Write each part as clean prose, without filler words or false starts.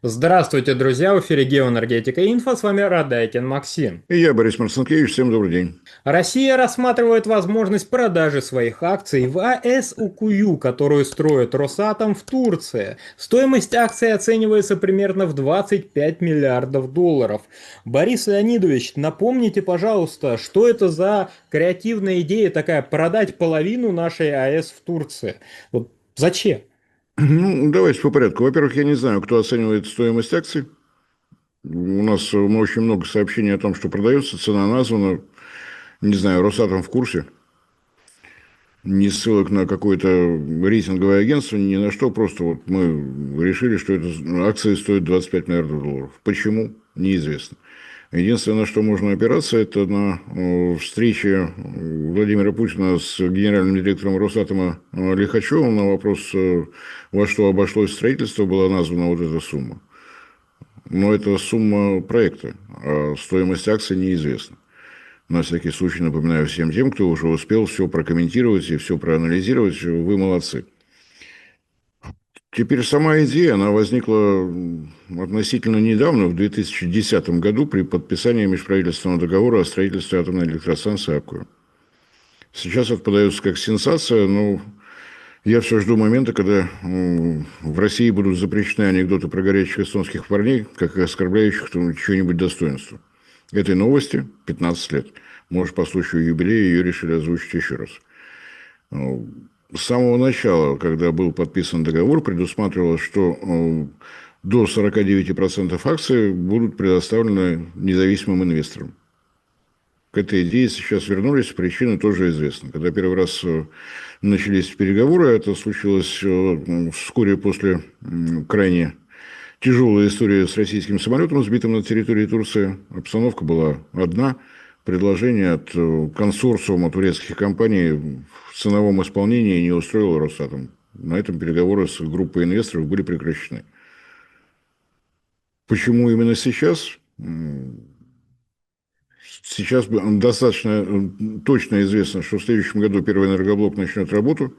Здравствуйте, друзья! В эфире Геоэнергетика Инфо. С вами Радайкин Максим. И я, Борис Марцинкевич, всем добрый день. Россия рассматривает возможность продажи своих акций в АЭС Укую, которую строит Росатом в Турции. Стоимость акций оценивается примерно в 25 миллиардов долларов. Борис Леонидович, напомните, пожалуйста, что это за креативная идея такая продать половину нашей АЭС в Турции? Вот зачем? Ну, давайте по порядку. Во-первых, я не знаю, кто оценивает стоимость акций. У нас очень много сообщений о том, что продается, цена названа. Не знаю, Росатом в курсе. Ни ссылок на какое-то рейтинговое агентство, ни на что. Просто вот мы решили, что это акции стоят 25 миллиардов долларов. Почему? Неизвестно. Единственное, на что можно опираться, это на встрече Владимира Путина с генеральным директором Росатома Лихачевым на вопрос, во что обошлось строительство, была названа вот эта сумма. Но это сумма проекта, а стоимость акций неизвестна. На всякий случай напоминаю всем тем, кто уже успел все прокомментировать и все проанализировать, вы молодцы. Теперь сама идея, она возникла относительно недавно, в 2010 году, при подписании межправительственного договора о строительстве атомной электростанции «Аккую». Сейчас это подается как сенсация, но я все жду момента, когда в России будут запрещены анекдоты про горячих эстонских парней, как оскорбляющих чье-нибудь достоинство. Этой новости 15 лет. Может, по случаю юбилея ее решили озвучить еще раз. С самого начала, когда был подписан договор, предусматривалось, что до 49% акций будут предоставлены независимым инвесторам. К этой идее сейчас вернулись, причины тоже известны. Когда первый раз начались переговоры, это случилось вскоре после крайне тяжелой истории с российским самолетом, сбитым на территории Турции. Обстановка была одна. Предложение от консорциума турецких компаний в ценовом исполнении не устроило Росатом. На этом переговоры с группой инвесторов были прекращены. Почему именно сейчас? Сейчас достаточно точно известно, что в следующем году первый энергоблок начнет работу.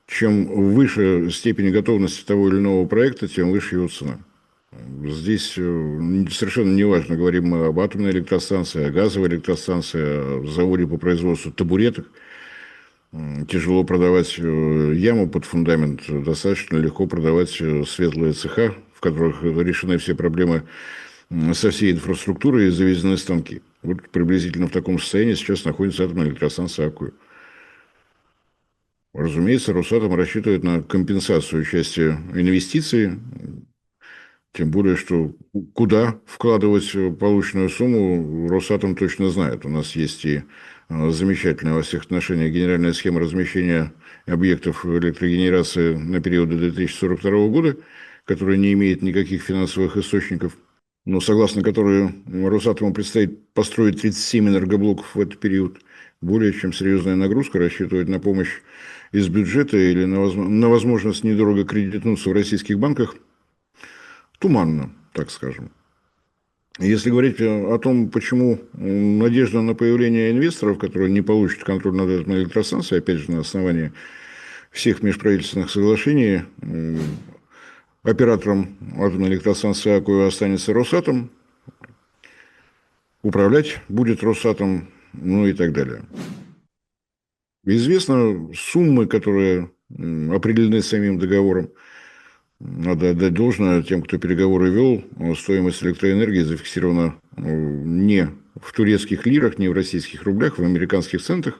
Чем выше степень готовности того или иного проекта, тем выше его цена. Здесь совершенно не важно, говорим мы об атомной электростанции, о газовой электростанции, о заводе по производству табуреток. Тяжело продавать яму под фундамент, достаточно легко продавать светлые цеха, в которых решены все проблемы со всей инфраструктурой и завезены станки. Вот приблизительно в таком состоянии сейчас находится атомная электростанция «Аккую». Разумеется, Росатом рассчитывает на компенсацию части инвестиций, тем более, что куда вкладывать полученную сумму, Росатом точно знает. У нас есть и замечательная во всех отношениях генеральная схема размещения объектов электрогенерации на период до 2042 года, которая не имеет никаких финансовых источников, но согласно которой Росатому предстоит построить 37 энергоблоков в этот период. Более чем серьезная нагрузка рассчитывать на помощь из бюджета или на возможность недорого кредитнуться в российских банках туманно, так скажем. Если говорить о том, почему надежда на появление инвесторов, которые не получат контроль над атомной электростанцией, опять же, на основании всех межправительственных соглашений, оператором атомной электростанции «Аккую» останется Росатом, управлять будет Росатом, ну и так далее. Известно суммы, которые определены самим договором. Надо отдать должное тем, кто переговоры вел. Стоимость электроэнергии зафиксирована не в турецких лирах, не в российских рублях, в американских центах.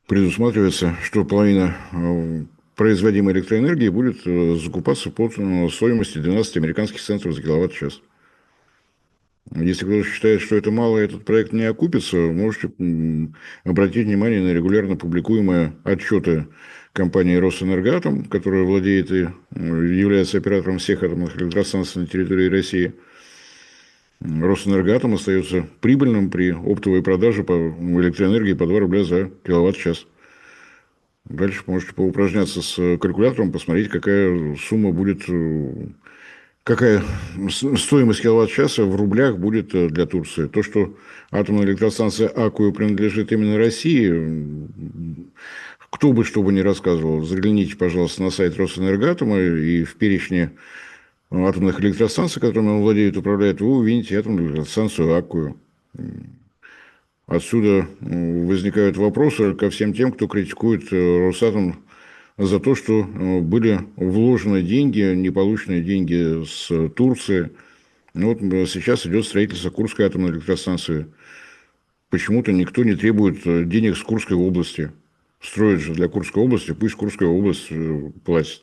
Предусматривается, что половина производимой электроэнергии будет закупаться под стоимостью 12 американских центов за киловатт-час. Если кто-то считает, что это мало, этот проект не окупится, можете обратить внимание на регулярно публикуемые отчеты компании «Росэнергоатом», которая владеет и является оператором всех атомных электростанций на территории России. «Росэнергоатом» остается прибыльным при оптовой продаже по электроэнергии по 2 рубля за киловатт-час. Дальше можете поупражняться с калькулятором, посмотреть, какая сумма будет, какая стоимость киловатт-часа в рублях будет для Турции. То, что атомная электростанция «Аккую» принадлежит именно России, Кто бы что бы ни рассказывал, загляните, пожалуйста, на сайт Росэнергоатома, и в перечне атомных электростанций, которыми он владеет, управляет, вы увидите атомную электростанцию Аккую. Отсюда возникают вопросы ко всем тем, кто критикует Росатом за то, что были вложены деньги, неполученные деньги с Турции. Ну, вот сейчас идет строительство Курской атомной электростанции. Почему-то никто не требует денег с Курской области. Строят же для Курской области, пусть Курская область платит.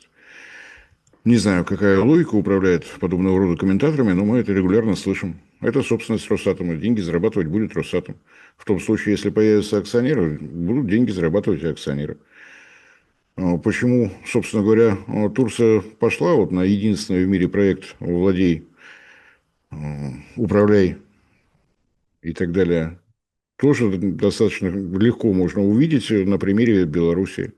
Не знаю, какая логика управляет подобного рода комментаторами, но мы это регулярно слышим. Это собственность Росатома. Деньги зарабатывать будет Росатом. В том случае, если появятся акционеры, будут деньги зарабатывать и акционеры. Почему, собственно говоря, Турция пошла вот на единственный в мире проект «Владей, управляй» и так далее, тоже достаточно легко можно увидеть на примере Беларуси.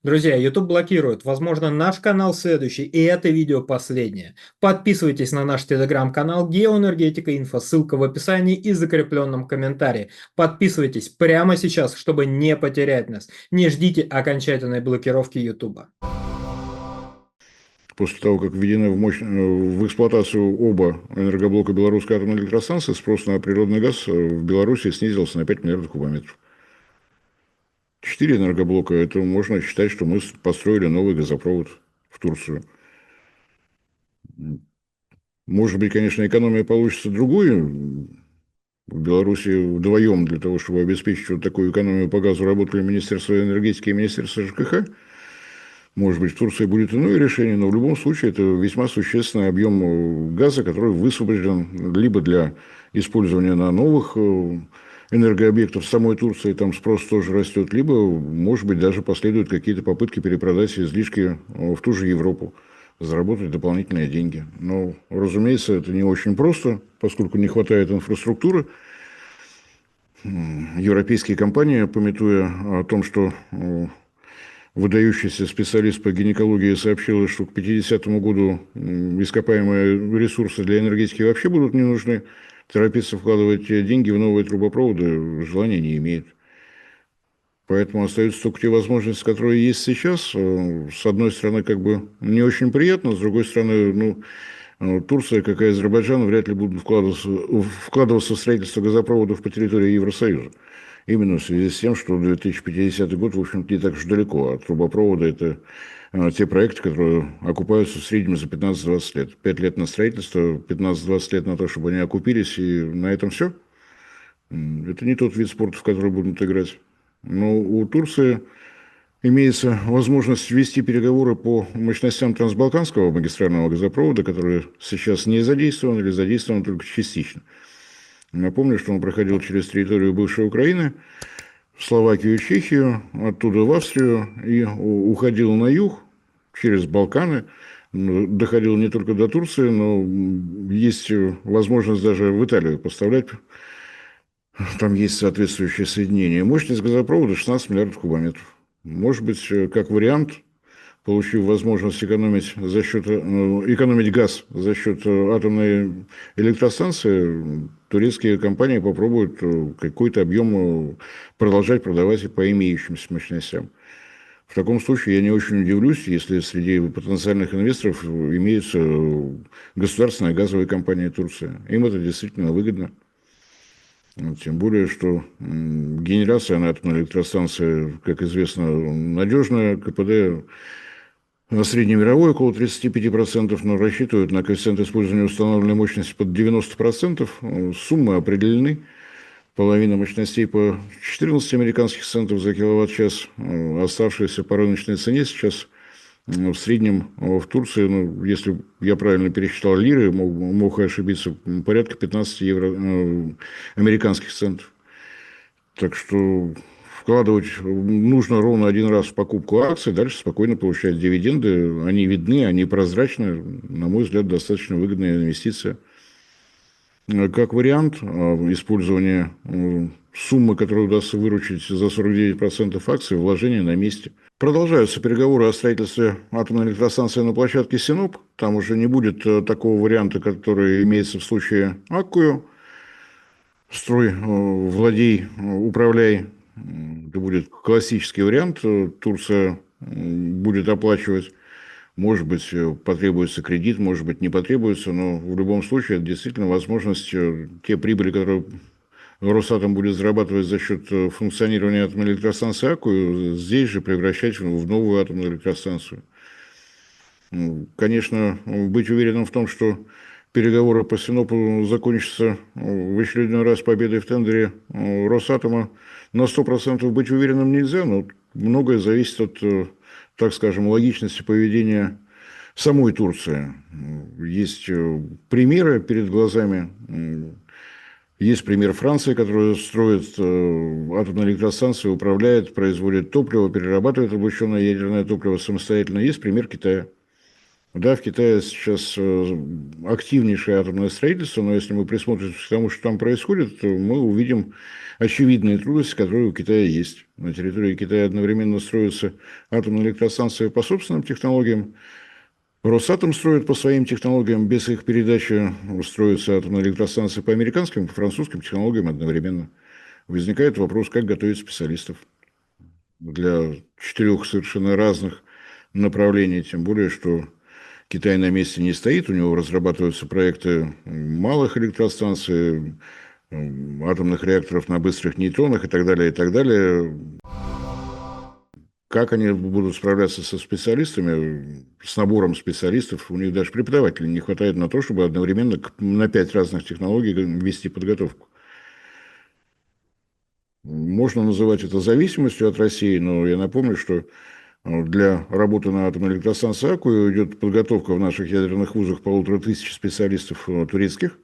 Друзья, YouTube блокирует. Возможно, наш канал следующий, и это видео последнее. Подписывайтесь на наш телеграм-канал Геоэнергетика Инфо, ссылка в описании и закрепленном комментарии. Подписывайтесь прямо сейчас, чтобы не потерять нас. Не ждите окончательной блокировки YouTube. После того, как введены в эксплуатацию оба энергоблока Белорусской атомной электростанции, спрос на природный газ в Беларуси снизился на 5 миллиардов кубометров. 4 энергоблока, это можно считать, что мы построили новый газопровод в Турцию. Может быть, конечно, экономия получится другой. В Беларуси вдвоем для того, чтобы обеспечить вот такую экономию по газу, работали Министерство энергетики и Министерство ЖКХ. Может быть, в Турции будет иное решение, но в любом случае это весьма существенный объем газа, который высвобожден либо для использования на новых энергообъектов в самой Турции, там спрос тоже растет, либо, может быть, даже последуют какие-то попытки перепродать излишки в ту же Европу, заработать дополнительные деньги. Но, разумеется, это не очень просто, поскольку не хватает инфраструктуры. Европейские компании, памятуя о том, что выдающийся специалист по гинекологии сообщил, что к 50-му году ископаемые ресурсы для энергетики вообще будут не нужны, торопиться вкладывать деньги в новые трубопроводы желания не имеет. Поэтому остаются только те возможности, которые есть сейчас. С одной стороны, как бы не очень приятно, с другой стороны, Турция, как и Азербайджан, вряд ли будут вкладываться в строительство газопроводов по территории Евросоюза. Именно в связи с тем, что 2050 год, в общем-то, не так уж далеко. А трубопроводы – это те проекты, которые окупаются в среднем за 15-20 лет. 5 лет на строительство, 15-20 лет на то, чтобы они окупились, и на этом все. Это не тот вид спорта, в который будут играть. Но у Турции имеется возможность вести переговоры по мощностям трансбалканского магистрального газопровода, который сейчас не задействован или задействован только частично. Напомню, что он проходил через территорию бывшей Украины, в Словакию и Чехию, оттуда в Австрию и уходил на юг через Балканы, доходил не только до Турции, но есть возможность даже в Италию поставлять. Там есть соответствующее соединение. Мощность газопровода 16 миллиардов кубометров. Может быть, как вариант, получив возможность экономить газ за счет атомной электростанции, турецкие компании попробуют какой-то объем продолжать продавать по имеющимся мощностям. В таком случае я не очень удивлюсь, если среди потенциальных инвесторов имеются государственные газовые компании Турции. Им это действительно выгодно. Тем более, что генерация на атомной электростанции, как известно, надежная, КПД на среднемировой около 35%, но рассчитывают на коэффициент использования установленной мощности под 90%. Суммы определены. Половина мощностей по 14 американских центов за киловатт-час. Оставшиеся по рыночной цене сейчас в среднем в Турции, если я правильно пересчитал лиры, мог ошибиться, порядка 15 американских центов. Так что вкладывать нужно ровно один раз в покупку акций, дальше спокойно получать дивиденды. Они видны, они прозрачны. На мой взгляд, достаточно выгодная инвестиция. Как вариант использования суммы, которую удастся выручить за 49% акций, вложения на месте. Продолжаются переговоры о строительстве атомной электростанции на площадке Синоп. Там уже не будет такого варианта, который имеется в случае Аккую. Строй, владей, управляй. это будет классический вариант. Турция будет оплачивать. Может быть, потребуется кредит, может быть, не потребуется, но в любом случае это действительно возможность те прибыли, которые Росатом будет зарабатывать за счет функционирования атомной электростанции Аккую, здесь же превращать в новую атомную электростанцию. Конечно, быть уверенным в том, что переговоры по Синополу закончатся в очередной раз победой в тендере Росатома, на 100% быть уверенным нельзя, но многое зависит от, так скажем, логичности поведения самой Турции. Есть примеры перед глазами. Есть пример Франции, которая строит атомные электростанции, управляет, производит топливо, перерабатывает облученное ядерное топливо самостоятельно. Есть пример Китая. Да, в Китае сейчас активнейшее атомное строительство, но если мы присмотримся к тому, что там происходит, то мы увидим очевидные трудности, которые у Китая есть. На территории Китая одновременно строятся атомные электростанции по собственным технологиям. Росатом строит по своим технологиям, без их передачи строятся атомные электростанции по американским и французским технологиям одновременно. Возникает вопрос, как готовить специалистов для 4 совершенно разных направлений, тем более, что Китай на месте не стоит, у него разрабатываются проекты малых электростанций, атомных реакторов на быстрых нейтронах и так далее, и так далее. Как они будут справляться со специалистами, с набором специалистов, у них даже преподавателей не хватает на то, чтобы одновременно на 5 разных технологий вести подготовку. Можно называть это зависимостью от России, но я напомню, что для работы на атомной электростанции Аккую идет подготовка в наших ядерных вузах 1500 специалистов турецких.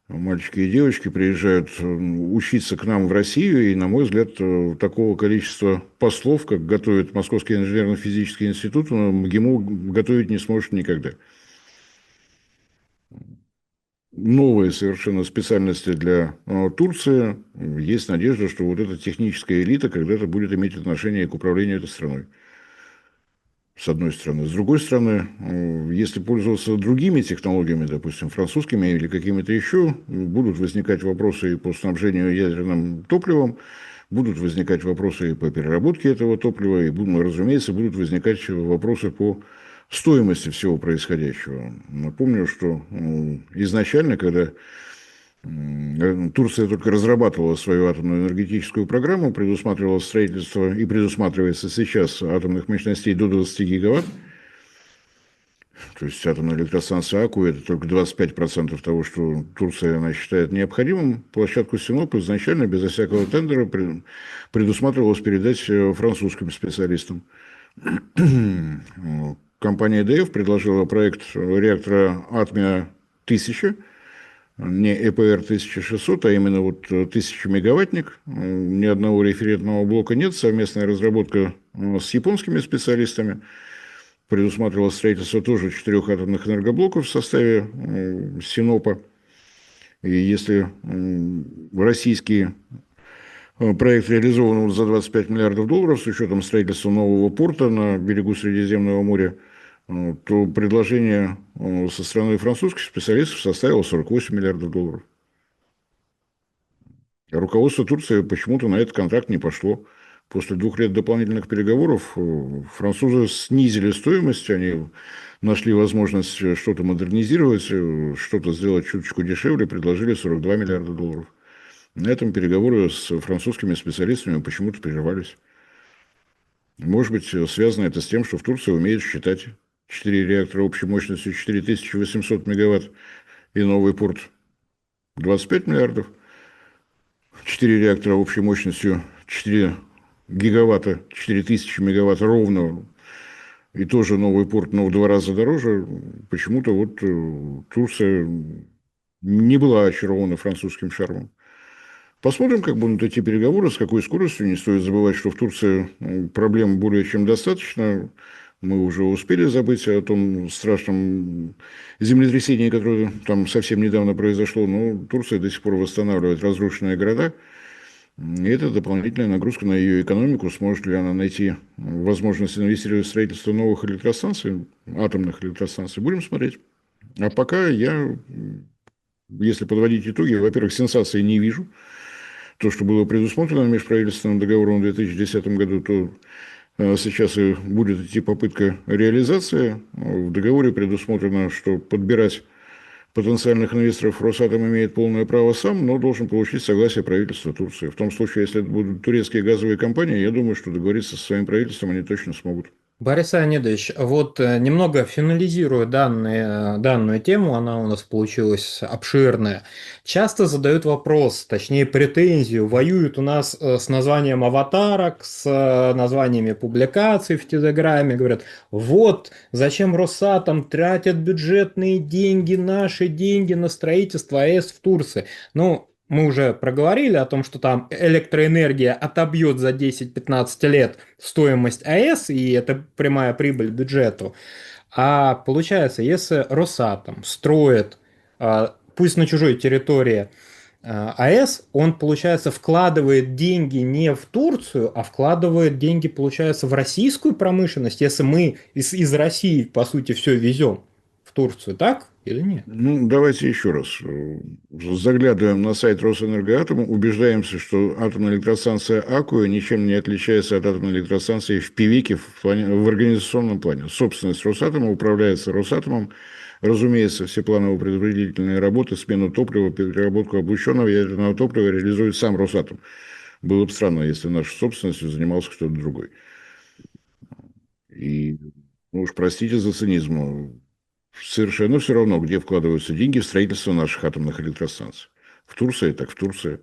Мальчики и девочки приезжают учиться к нам в Россию, и, на мой взгляд, такого количества послов, как готовит Московский инженерно-физический институт, МГИМО готовить не сможет никогда. Новые совершенно специальности для Турции. Есть надежда, что вот эта техническая элита когда-то будет иметь отношение к управлению этой страной. С одной стороны. С другой стороны, если пользоваться другими технологиями, допустим, французскими или какими-то еще, будут возникать вопросы и по снабжению ядерным топливом, будут возникать вопросы и по переработке этого топлива, и, разумеется, будут возникать вопросы по стоимости всего происходящего. Напомню, что изначально, когда Турция только разрабатывала свою атомную энергетическую программу, предусматривала строительство и предусматривается сейчас атомных мощностей до 20 гигаватт. То есть атомная электростанция Аккую – это только 25% того, что Турция она считает необходимым. Площадку Синоп изначально, безо всякого тендера, предусматривалось передать французским специалистам. Компания EDF предложила проект реактора Атмия-1000, не ЭПР-1600, а именно вот 1000-мегаваттник. Ни одного референтного блока нет. Совместная разработка с японскими специалистами. Предусматривалось строительство тоже 4 атомных энергоблоков в составе Синопа. И если российский проект реализован за 25 миллиардов долларов с учетом строительства нового порта на берегу Средиземного моря, то предложение со стороны французских специалистов составило 48 миллиардов долларов. Руководство Турции почему-то на этот контракт не пошло. После 2 лет дополнительных переговоров французы снизили стоимость, они нашли возможность что-то модернизировать, что-то сделать чуточку дешевле, предложили 42 миллиарда долларов. На этом переговоры с французскими специалистами почему-то прерывались. Может быть, связано это с тем, что в Турции умеют считать. 4 реактора общей мощностью 4800 мегаватт и новый порт 25 миллиардов. 4 реактора общей мощностью 4 гигаватта, 4000 мегаватт ровно, и тоже новый порт, но в 2 раза дороже. Почему-то вот Турция не была очарована французским шармом. Посмотрим, как будут идти переговоры, с какой скоростью. Не стоит забывать, что в Турции проблем более чем достаточно. Мы уже успели забыть о том страшном землетрясении, которое там совсем недавно произошло, но Турция до сих пор восстанавливает разрушенные города. И это дополнительная нагрузка на ее экономику. Сможет ли она найти возможность инвестировать в строительство новых электростанций, атомных электростанций? Будем смотреть. А пока я, если подводить итоги, во-первых, сенсации не вижу. то, что было предусмотрено межправительственным договором в 2010 году, то сейчас и будет идти попытка реализации. В договоре предусмотрено, что подбирать потенциальных инвесторов Росатом имеет полное право сам, но должен получить согласие правительства Турции. В том случае, если это будут турецкие газовые компании, я думаю, что договориться со своим правительством они точно смогут. Борис Леонидович, вот немного финализируя данную тему, она у нас получилась обширная. Часто задают вопрос, точнее претензию, воюют у нас с названием аватарок, с названиями публикаций в Телеграме, говорят, вот зачем Росатом тратят бюджетные деньги, наши деньги на строительство АЭС в Турции. Ну, мы уже проговорили о том, что там электроэнергия отобьет за 10-15 лет стоимость АЭС, и это прямая прибыль бюджету. А получается, если Росатом строит, пусть на чужой территории, АЭС, он, получается, вкладывает деньги не в Турцию, а вкладывает деньги, получается, в российскую промышленность, если мы из России, по сути, все везем в Турцию, так или нет? Ну, давайте еще раз. Заглядываем на сайт Росэнергоатома, убеждаемся, что атомная электростанция Аккуя ничем не отличается от атомной электростанции в Певеке в организационном плане. Собственность Росатома управляется Росатомом. Разумеется, все планово-предупредительные работы, смену топлива, переработку облученного ядерного топлива реализует сам Росатом. Было бы странно, если нашей собственностью занимался кто-то другой. И, ну уж простите за цинизм, совершенно все равно, где вкладываются деньги в строительство наших атомных электростанций. В Турции, так в Турции.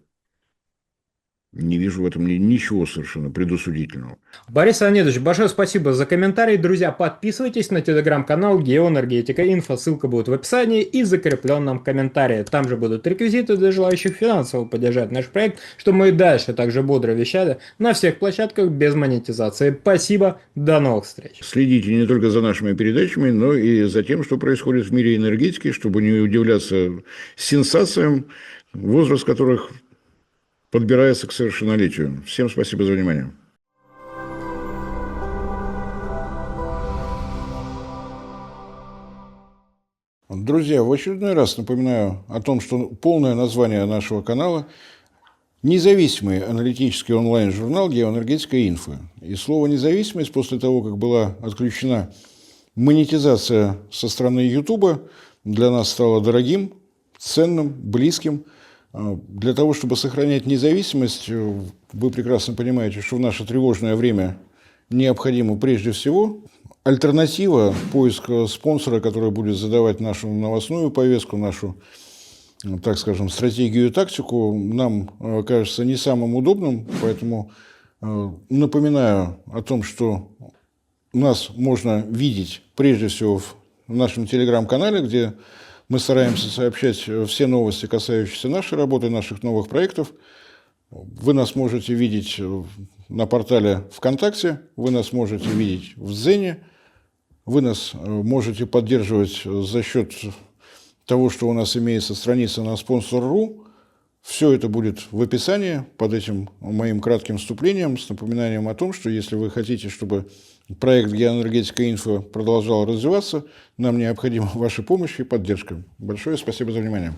Не вижу в этом ничего совершенно предосудительного. Борис Леонидович, большое спасибо за комментарий. Друзья, подписывайтесь на телеграм-канал Геоэнергетика Инфо. Ссылка будет в описании и закрепленном комментарии. Там же будут реквизиты для желающих финансово поддержать наш проект, чтобы мы и дальше также бодро вещали на всех площадках без монетизации. Спасибо, до новых встреч. Следите не только за нашими передачами, но и за тем, что происходит в мире энергетики, чтобы не удивляться сенсациям, возраст которых подбирается к совершеннолетию. Всем спасибо за внимание. Друзья, в очередной раз напоминаю о том, что полное название нашего канала – независимый аналитический онлайн-журнал «Геоэнергетика Инфо». И слово «независимость» после того, как была отключена монетизация со стороны Ютуба, для нас стало дорогим, ценным, близким. Для того, чтобы сохранять независимость, вы прекрасно понимаете, что в наше тревожное время необходимо прежде всего альтернатива, поиск спонсора, который будет задавать нашу новостную повестку, нашу, так скажем, стратегию и тактику, нам кажется не самым удобным, поэтому напоминаю о том, что нас можно видеть прежде всего в нашем телеграм-канале, где мы стараемся сообщать все новости, касающиеся нашей работы, наших новых проектов. Вы нас можете видеть на портале ВКонтакте, вы нас можете видеть в Дзене, вы нас можете поддерживать за счет того, что у нас имеется страница на Sponsor.ru. Все это будет в описании под этим моим кратким вступлением с напоминанием о том, что если вы хотите, чтобы проект «Геоэнергетика Инфо» продолжал развиваться, нам необходима ваша помощь и поддержка. Большое спасибо за внимание.